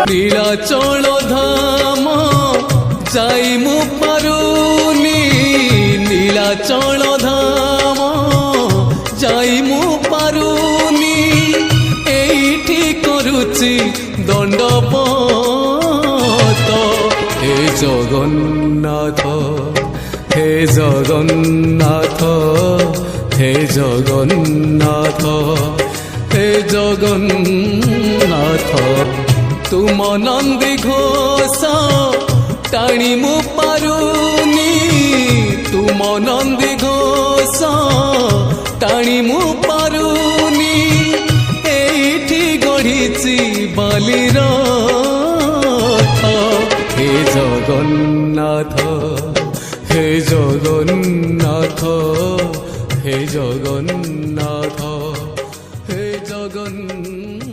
নীলাচল ধাম যাই মু পারুনি, নীলাচল ধাম যাই মু পারুনি, এইটি করুচি দণ্ডপত। হে জগন্নাথ, হে জগন্নাথ, হে জগন্নাথ, হে জগন্নাথ। তুম নন্দী ঘোষ টাণি মু পারুনি, তুম নন্দী ঘোষ টাণি মু পারুনি, এইটি গড়িছি বালির রথ। হে জগন্নাথ, হে জগন্নাথ, হে জগন্নাথ, হে জগন্নাথ।